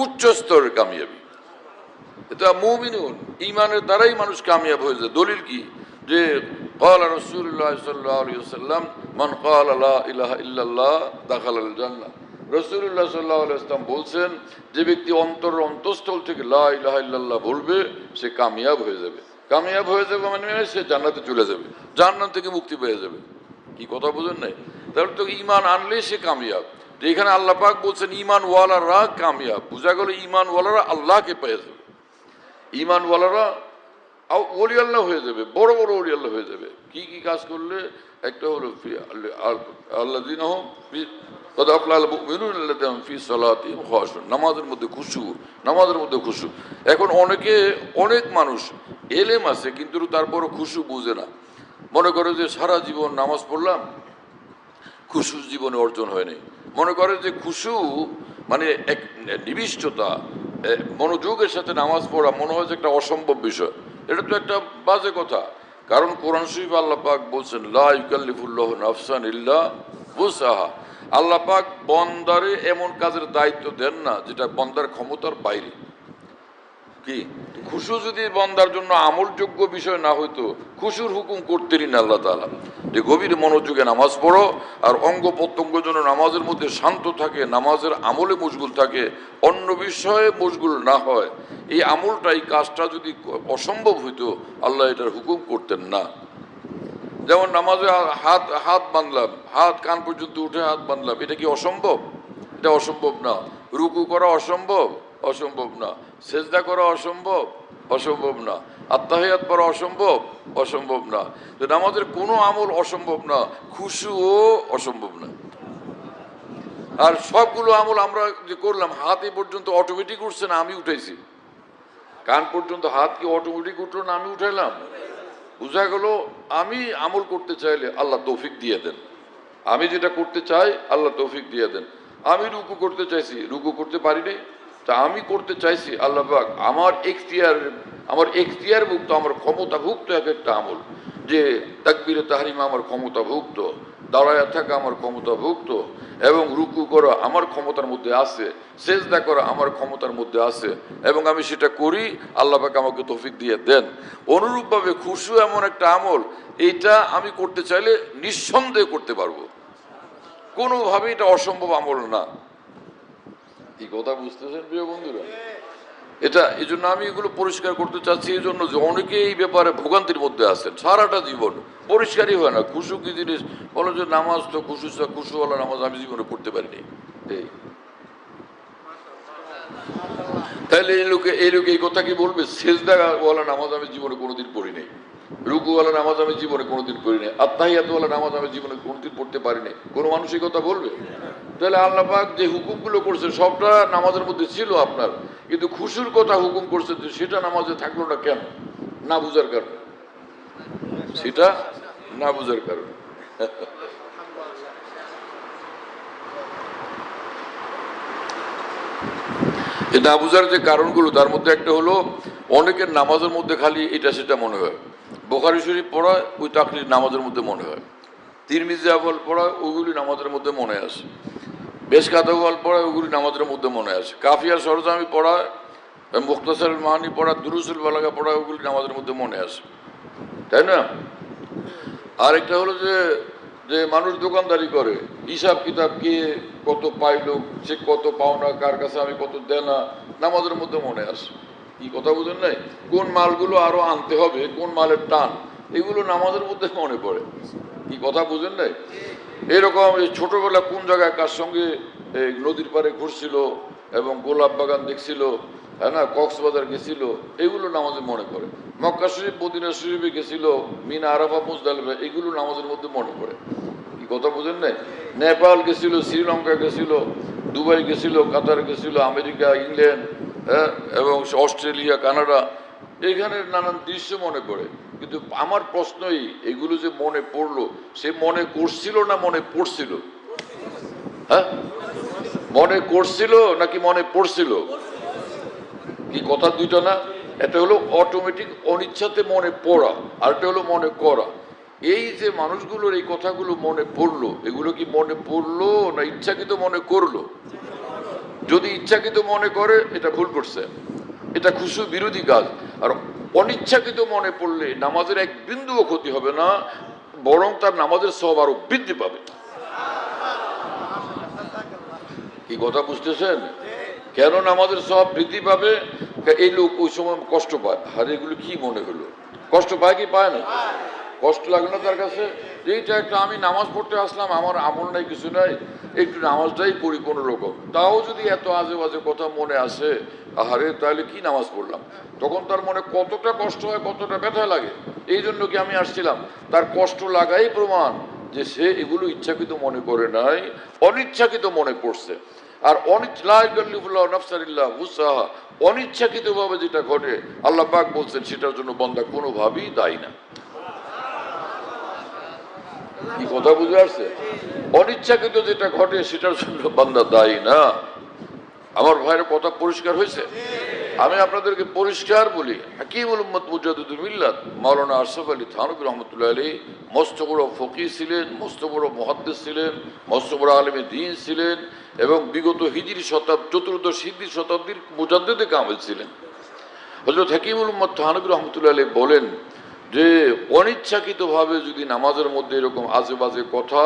উচ্চ স্তরের কামিয়াবি। এটা মুমিনুন, ঈমানের দ্বারাই মানুষ কামিয়াব হয়ে যায়। দলিল কি? যে ক্বালা রাসূলুল্লাহ সাল্লাল্লাহু আলাইহি ওয়াসাল্লাম মান ক্বালা লা ইলাহা ইল্লাল্লাহ দাখালাল জান্নাহ। রাসূলুল্লাহ সাল্লাল্লাহু আলাইহি ওয়াসাল্লাম বলছেন, যে ব্যক্তি অন্তঃস্থল থেকে লা ইলাহা ইল্লাল্লাহ বলবে সে কামিয়াব হয়ে যাবে। কামিয়াব হয়ে যাবে মানে সে জান্নাতে চলে যাবে, জাহান্নাম থেকে মুক্তি পেয়ে যাবে। কি কথা বুঝেন নাই? তাহলে তো ঈমান আনলে সে কামিয়াব। যে এখানে আল্লাহ পাক বলছেন ঈমানওয়ালারা কামিয়াব, বোঝা গেল ঈমানওয়ালারা আল্লাহকে পেয়ে যাবে। ঈমানওয়ালারা ওলি আল্লাহ হয়ে যাবে, বড় বড় ওলি আল্লাহ হয়ে যাবে। কি কি কাজ করলে? একটা হলো আল্লাযীনা হুম ক্বাদ আফলাহাল মুমিনুন আল্লাযীনা হুম ফি সালাতিহিম খাশিউন, নামাজের মধ্যে খুশু, নামাজের মধ্যে খুশু। এখন অনেক মানুষ এলেম আছে কিন্তু তারপরও খুশু বুঝে না। মনে করে যে সারা জীবন নামাজ পড়লাম, খুশু জীবনে অর্জন হয়নি। মনে করে যে খুশু মানে এক নিবিষ্টতা, মনোযোগের সাথে নামাজ পড়া মনে হয় যে একটা অসম্ভব বিষয়। এটা তো একটা বাজে কথা। কারণ কোরআন শরীফে আল্লাহ পাক বলছেন লা ইউকাল্লিফুল্লাহু নাফসান ইল্লা উসআহা। আল্লাহ পাক বন্দারে এমন কাজের দায়িত্ব দেন না যেটা বন্দার ক্ষমতার বাইরে। কি খুশু যদি বন্দার জন্য আমলযোগ্য বিষয় না হইতো, খুশুর হুকুম করতেনই না আল্লাহ তাআলা যে গভীর মনোযোগে নামাজ পড়ো, আর অঙ্গ প্রত্যঙ্গ যেন নামাজের মধ্যে শান্ত থাকে, নামাজের আমলে মশগুল থাকে, অন্য বিষয়ে মশগুল না হয়। এই আমলটা, এই কাজটা যদি অসম্ভব হইতো আল্লাহ এটার হুকুম করতেন না। যেমন নামাজে হাত বাঁধলাম, হাত কান পর্যন্ত উঠে হাত বাঁধলাম, এটা কি অসম্ভব? এটা অসম্ভব না। রুকু করা অসম্ভব? অসম্ভব না। সেজদা করা অসম্ভব? অসম্ভব না। আত্তাহিয়াত পড়া অসম্ভব? অসম্ভব না। তো নামাজের কোনো আমল অসম্ভব না, খুশুও অসম্ভব না। আর সবগুলো আমল আমরা যে করলাম, হাত এই পর্যন্ত অটোমেটিক উঠছে না আমি উঠাইছি? কান পর্যন্ত হাত কি অটোমেটিক উঠলো না আমি উঠাইলাম? বোঝা গেল আমি আমল করতে চাইলে আল্লাহ তৌফিক দিয়ে দেন। আমি যেটা করতে চাই আল্লাহ তৌফিক দিয়ে দেন। আমি রুকু করতে চাইছি, রুকু করতে পারি নাই, তা আমি করতে চাইছি, আল্লাহ পাক আমার এখতিয়ারভুক্ত, আমার ক্ষমতাভুক্ত এক একটা আমল। যে তাকবীরে তাহরিমা আমার ক্ষমতাভুক্ত, দাঁড়ায়া থাকা আমার ক্ষমতাভুক্ত, এবং রুকু করা আমার ক্ষমতার মধ্যে আছে, সেজদা করা আমার ক্ষমতার মধ্যে আছে, এবং আমি সেটা করি, আল্লাহ পাক আমাকে তৌফিক দিয়ে দেন। অনুরূপভাবে খুশু এমন একটা আমল, এইটা আমি করতে চাইলে নিঃসন্দেহে করতে পারবো, কোনোভাবে এটা অসম্ভব আমল না। এই কথা বুঝতেছেন প্রিয় বন্ধুরা? এটা এই জন্য আমি এগুলো পরিষ্কার করতে চাচ্ছি, এই জন্য যে অনেকে এই ব্যাপারে ভোগান্তির মধ্যে আছেন, সারাটা জীবন পরিষ্কারই হয় না। খুশু কি জিনিস? বলো যে নামাজ তো খুশুওয়ালা নামাজ আমি জীবনে পড়তে পারিনি। তাহলে এই লোকে এই কথা কি বলবে? সেজদাওয়ালা নামাজ আমি জীবনে কোনোদিন পড়ি নাই, রুকুওয়ালা নামাজ আমি জীবনে কোনোদিন পড়ি নাই, আত্তাহিয়াতওয়ালা নামাজ আমি জীবনে কোনোদিন পড়তে পারি নাই। কোনো মানুষ এই কথা বলবে? তাহলে আল্লাহ পাক যে হুকুমগুলো করছেন সবটা নামাজের মধ্যে ছিল আপনার, কিন্তু খুশুর কথা হুকুম করছেন যে সেটা নামাজে থাকলো না কেন? না বুঝার কারণে। সেটা না বুঝার কারণে। এই না বুঝার যে কারণগুলো, তার মধ্যে একটা হলো অনেকের নামাজের মধ্যে খালি এটা সেটা মনে হয়। বুখারী শরীফ পড়া ওই তাকরীর নামাজের মধ্যে মনে হয়, তিরমিজি আওয়াল পড়া ওইগুলি নামাজের মধ্যে মনে আসে, বেশ কাতাওয়াল পড়া ওইগুলি নামাজের মধ্যে মনে আসে, কাফিয়া সরজামি পড়া মুখতাসার মানি পড়া, দুরুসুল বালাগা পড়া, ওগুলি নামাজের মধ্যে মনে আসে, তাই না? আরেকটা হলো যে যে মানুষ দোকানদারি করে, হিসাব কিতাব কে কত পাইলো, সে কত পাওনা, কার কাছে আমি কত দেনা, নামাজের মধ্যে মনে আসে। কি কথা বুঝেন নাই? কোন মালগুলো আরো আনতে হবে, কোন মালের টান, এগুলো নামাজের মধ্যে মনে পড়ে। কি কথা বুঝেন নাই? এরকম ছোটবেলা কোন জায়গায় কার সঙ্গে নদীর পাড়ে ঘুরছিল এবং গোলাপ বাগান দেখছিল, হ্যাঁ না, কক্সবাজার গেছিল, এগুলো নামাজে মনে পড়ে। মক্কা শরীফ, মদিনা শরীফে গেছিল, মিনা, আরাফা, মুজদালিফা, এগুলো নামাজের মধ্যে মনে পড়ে। কি কথা বুঝেন নাই? নেপাল গেছিল, শ্রীলঙ্কা গেছিল, দুবাই গেছিল, কাতার গেছিল, আমেরিকা, ইংল্যান্ড, হ্যাঁ, এবং অস্ট্রেলিয়া, কানাডা, এখানে নানান দৃশ্য মনে পড়ে। কিন্তু আমার প্রশ্নই, এগুলো যে মনে পড়লো, সে মনে করছিল না মনে পড়ছিল? হ্যাঁ, মনে করছিল নাকি মনে পড়ছিল? কি কথা দুইটা না? এটা হলো অটোমেটিক অনিচ্ছাতে মনে পড়া, আর এটা হলো মনে করা। এই যে মানুষগুলোর এই কথাগুলো মনে পড়লো, এগুলো কি মনে পড়লো না ইচ্ছাকৃত মনে করলো? যদি ইচ্ছাকৃত মনে করে, এটা ভুল করছে, এটা খুশু বিরোধী কাজ। আর অনিচ্ছাকৃত মনে পড়লে নামাজের এক বিন্দুও ক্ষতি হবে না, বরং তার নামাজের সওয়াব আরো বৃদ্ধি পাবে। কি কথা বুঝতেছেন? কেন নামাজের সওয়াব বৃদ্ধি পাবে? এই লোক ওই সময় কষ্ট পায়, আর এগুলো কি মনে হলো, কষ্ট পায় কি পায় না? কষ্ট লাগে না তার কাছে? এইটা একটা, আমি নামাজ পড়তে আসলাম, আমার আমল নাই, কিছু নাই, একটু নামাজটাই পড়ি কোনো রকম, তাও যদি এত আজে বাজে কথা মনে আসে, আহারে তাহলে কি নামাজ পড়লাম? তখন তার মনে কতটা কষ্ট হয়, কতটা ব্যথা লাগে। এই জন্য কি আমি আসছিলাম, তার কষ্ট লাগাই প্রমাণ যে সে এগুলো ইচ্ছাকৃত মনে করে নাই, অনিচ্ছাকৃত মনে পড়ছে। আর অনিচ্ছাকৃত ভাবে যেটা ঘটে, আল্লাহ পাক বলছেন সেটার জন্য বান্দা কোনোভাবেই দায়ী না। কি কথা বুঝে আসছে? অনিচ্ছাকৃত যেটা ঘটে সেটার জন্য বান্দা দায়ী না। আমার ভাইয়ের কথা পরিষ্কার হয়েছে? আমি আপনাদেরকে পরিষ্কার বলি, হাকিমুল উম্মত মুজাদ্দিদুল মিল্লাত মাওলানা আশরাফ আলী থানভী রহমতুল্লাহ আলাইহি মস্ত বড় ফকিহ ছিলেন, মস্ত বড় মুহাদ্দিস ছিলেন, মস্ত বড় আলেমে দ্বীন ছিলেন, এবং বিগত হিজরি চতুর্দশ হিজরি শতাব্দীর মুজাদ্দিদে কামেল ছিলেন। হযরত হাকিমুল উম্মত থানভী রহমতুল্লাহ আলাইহি বলেন যে অনিচ্ছাকৃতভাবে যদি নামাজের মধ্যে এরকম আজে বাজে কথা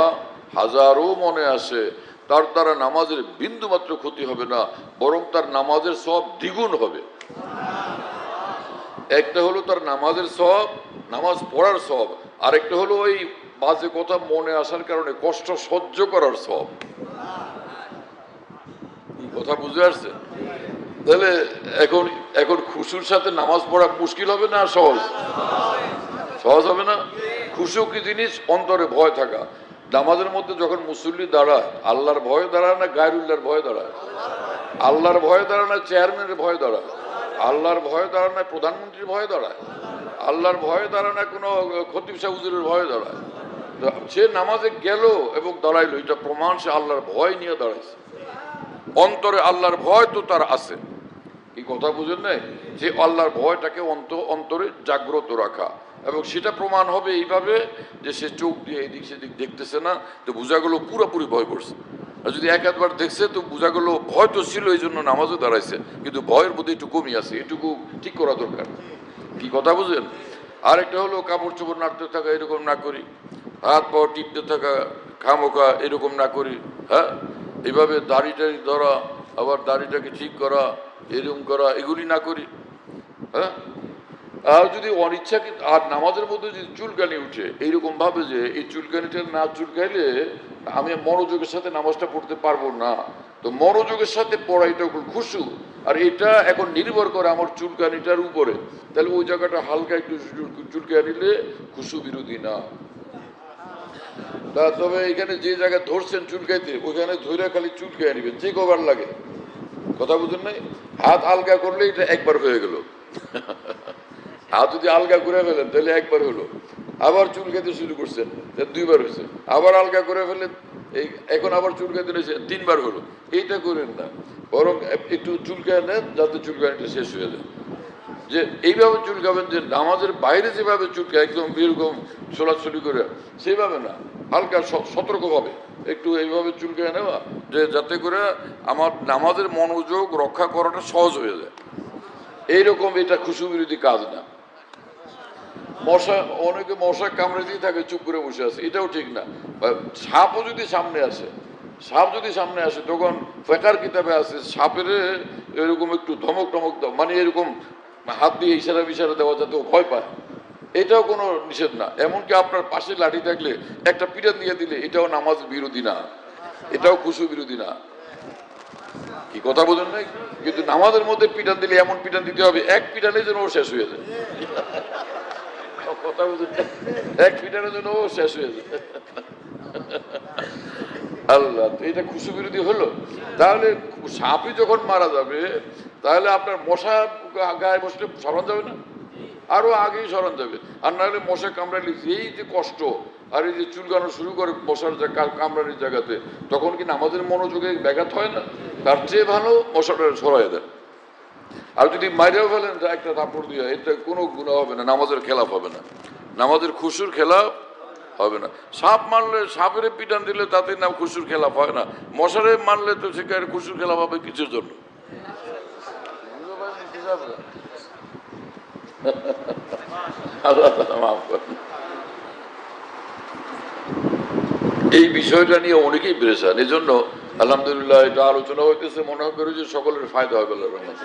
হাজারো মনে আসে, তার দ্বারা নামাজের বিন্দু মাত্র ক্ষতি হবে না, বরং তার নামাজের সওয়াব দ্বিগুণ হবে। একটা হলো তার নামাজের সওয়াব, নামাজ পড়ার সওয়াব, আরেকটা হলো ওই বাজে কথা মনে আসার কারণে কষ্ট সহ্য করার সওয়াব। কি কথা বুঝে আসছে? তাহলে এখন এখন খুশুর সাথে নামাজ পড়া মুশকিল হবে না সহজ? সহজ হবে না? খুশু কি জিনিস? অন্তরে ভয় থাকা। নামাজের মধ্যে যখন মুসল্লি দাঁড়ায়, আল্লাহর ভয়ে দাঁড়ায় না গায়রুল্লাহর ভয়ে দাঁড়ায়? আল্লাহর ভয়ে দাঁড়ায় না চেয়ারম্যানের ভয়ে দাঁড়ায়? আল্লাহর ভয়ে দাঁড়ায় না প্রধানমন্ত্রীর ভয়ে দাঁড়ায়? আল্লাহর ভয়ে দাঁড়ায় না কোনো খতিব সাহেব হুজুরের ভয়ে দাঁড়ায়? সে নামাজে গেল এবং দাঁড়াইলো, এটা প্রমাণ সে আল্লাহর ভয় নিয়ে দাঁড়াইছে। অন্তরে আল্লাহর ভয় তো তার আছে। এই কথা বুঝেন নাই? যে আল্লাহর ভয়টাকে অন্তরে জাগ্রত রাখা, এবং সেটা প্রমাণ হবে এইভাবে যে সে চোখ দিয়ে এদিক সেদিক দেখতেছে না, তো বোঝা গেল পুরোপুরি ভয় করছে। আর যদি এক একবার দেখছে তো বোঝা গেল ভয় তো ছিল, এই জন্য নামাজও দাঁড়াইছে, কিন্তু ভয়ের মধ্যে একটু কমই আছে, এটুকু ঠিক করা দরকার। কি কথা বুঝেন? আরেকটা হলো কাপড় চোপড় নাড়তে থাকা, এরকম না করি। হাত পা টিপতে থাকা খামোখা, এরকম না করি। হ্যাঁ, এইভাবে দাড়ি টাড়ি ধরা, আবার দাড়িটাকে ঠিক করা, এরকম করা, এগুলি না করি। হ্যাঁ, আর যদি অনিচ্ছাকৃত, আর নামাজের মধ্যে যদি চুলকানি উঠে এইরকম ভাবে যে এই চুলকানিটা না চুলকাইলে আমি মনোযোগের সাথে নামাজটা পড়তে পারবো না, তো মনোযোগের সাথে পড়া এটা খুশু। আর এটা এখন নির্ভর করে আমার চুলকানিটার উপরে, তাহলে ওই জায়গাটা হালকা একটু চুলকানি নিলে খুশু বিরোধী না। তা তবে এখানে যে জায়গায় ধরছেন চুলকাইতে, ওইখানে ধরে খালি চুলকাই নিবেন, যে কবার লাগে। কথা বুঝেন নাই? হাত আলগা করলে এটা একবার হয়ে গেল। হাত যদি আলগা করে ফেলেন তাহলে একবার হলো, আবার চুলকাইতে শুরু করছেন দুইবার হয়েছে, আবার আলগা করে ফেলেন, এই এখন আবার চুলকাইতে রয়েছে তিনবার হলো। এইটা করেন না, বরং একটু চুলকায় নেন যাতে চুলকানিটা শেষ হয়ে যায়। যে এইভাবে চুলকাবেন যে নামাজের বাইরে যেভাবে চুলকায় একদম এরকম ছোলাছুলি করে, সেইভাবে না, হালকা সতর্কভাবে একটু এইভাবে চুলকায় নেওয়া, যে যাতে করে আমার নামাজের মনোযোগ রক্ষা করাটা সহজ হয়ে যায়। এইরকম এটা খুশু বিরোধী কাজ না। মশা, অনেকে মশা কামড়ে দিয়ে থাকে, চুপ করে বসে আছে, এটাও ঠিক না। সাপও যদি সামনে আসে, সাপ যদি সামনে আসে, তখন ফেকার কিতাবে আছে সাপের এরকম একটু ধমক টমক দাও, মানে এরকম হাত দিয়ে ইশারা বিশারা দেওয়া যাতে ও ভয় পায়, এটাও কোনো নিষেধ না। এমনকি আপনার পাশে লাঠি থাকলে একটা পিটান দিয়ে দিলে এটাও নামাজ বিরোধী না, এটাও খুশু বিরোধী না। কি কথা বোঝেন নাই? কিন্তু নামাজের মধ্যে পিটান দিলে এমন পিটান দিতে হবে এক পিটানে যেন ও শেষ হয়ে যায়। কথা বুঝেন? এক পিটানের জন্য ও শেষ হয়ে যায়। আল্লাহ, তো এটা খুশু বিরোধী হলো। তাহলে সাপই যখন মারা যাবে, তাহলে আপনার মশা গায়ে বসলে সরান যাবে না? আরো আগেই সরান যাবে। আর না হলে মশা কামড়ালে এই যে কষ্ট, আর এই যে চুলকানো শুরু করে মশার কামড়ানির জায়গাতে, তখন কি নামাজের মনোযোগে ব্যাঘাত হয় না? তার চেয়ে ভালো মশাটা সরাই দেন। আর যদি মাইরেও ফেলেন একটা থাপ্পড় দিয়ে, এটা কোনো গুনাহ হবে না, নামাজের খেলাফ হবে না, নামাজের খুশুর খেলাফ হবে না। সাপ মারলে, সাপের পিটান দিলে তাতে নাম খুশুর খেলাফ হয় না, মশারে মারলে তো সেখানে খুশুর খেলাফ হবে কিছুর জন্য। আল্লাহ তাআলা মাফ করেন। এই বিষয়টা নিয়ে অনেকেই পেরেছেন, এই জন্য আলহামদুলিল্লাহ এটা আলোচনা হইতেছে, মনে হবে যে সকলের ফায়দা হবে আল্লাহর রহমতে।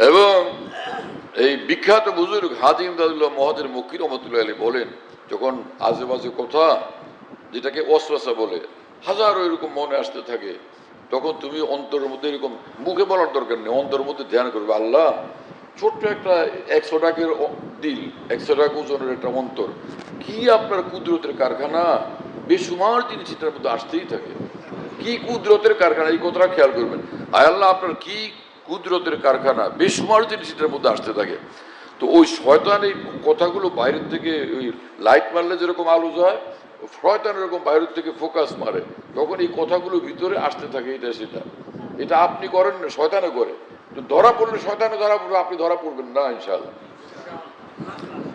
এবং এই বিখ্যাত বুজুর্গ হাজী ইমদাদুল্লাহ মহাজের মক্কি রহমতুল্লাহ আলাইহি বলেন, যখন আজেবাজে কথা, যেটাকে ওয়াসওয়াসা বলে, হাজারো এরকম মনে আসতে থাকে, তখন তুমি অন্তরের মধ্যে এরকম, মুখে বলার দরকার নেই, অন্তরের মধ্যে ধ্যান করবে, আল্লাহ ছোট্ট একটা 100 টাকার দিল, 100 টাকা ওজনের একটা অন্তর, কি আপনার কুদরতের কারখানা, বেসুমার জিনিস এটার মধ্যে আসতেই থাকে, কি কুদরতের কারখানা, এই কথাটা খেয়াল করবেন। আয় আল্লাহ, আপনার কি কুদরতের কারখানা, বেসুমার জিনিস এটার মধ্যে আসতে থাকে। তো ওই শয়তান এই কথাগুলো বাইরের থেকে, ওই লাইট মারলে যেরকম আলো যায়, শয়তান এরকম বাইরের থেকে ফোকাস মারে, তখন এই কথাগুলো ভিতরে আসতে থাকে, এটা সেটা। এটা আপনি করেন না, শয়তানে করে। তো ধরা পড়লে শয়তানে ধরা পড়বে, আপনি ধরা পড়বেন না ইনশাআল্লাহ।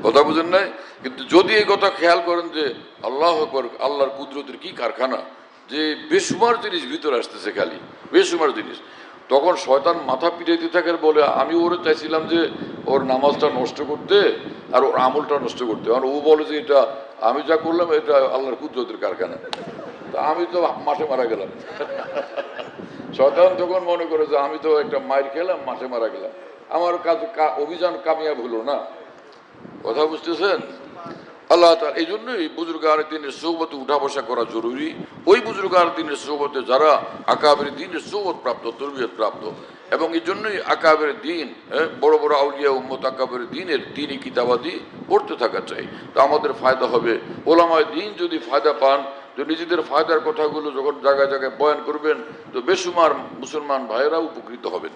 কথা বুঝেন নাই? কিন্তু যদি এই কথা খেয়াল করেন যে আল্লাহ আকবার, আল্লাহর কুদরতের কি কারখানা, যে বেসুমার জিনিস ভিতরে আসতেছে, খালি বেসুমার জিনিস, তখন শয়তান মাথা পিটাইতে থাকে, বলে আমি ওরে চাইছিলাম যে ওর নামাজটা নষ্ট করতে আর ওর আমলটা নষ্ট করতে, কারণ ও বলে যে এটা আমি যা করলাম এটা আল্লাহর কুদরতের কারখানা, তা আমি তো মাঠে মারা গেলাম। শয়তান তখন মনে করে যে আমি তো একটা মাইর খেলাম, মাঠে মারা গেলাম, আমার কাজ অভিযান কামিয়াব হলো না। কথা বুঝতেছেন? আল্লাহ তাআলা এই জন্যই বুজুর্গার দিনের সোহবতে উঠা বসা করা জরুরি। ওই বুজুর্গার দিনের সোহবতে যারা আকাবের দিনের সোহবত প্রাপ্ত, তরবিয়ত প্রাপ্ত, এবং এই জন্যই আকাবের দিন, বড় বড় আউলিয়া উম্মত আকাবের দিনের দিনই কিতাবাদি পড়তে থাকা চাই, তো আমাদের ফায়দা হবে। ওলামায়ে দিন যদি ফায়দা পান, তো নিজেদের ফায়দার কথাগুলো যখন জায়গায় জায়গায় বয়ান করবেন, তো বেসুমার মুসলমান ভাইয়েরা উপকৃত হবেন।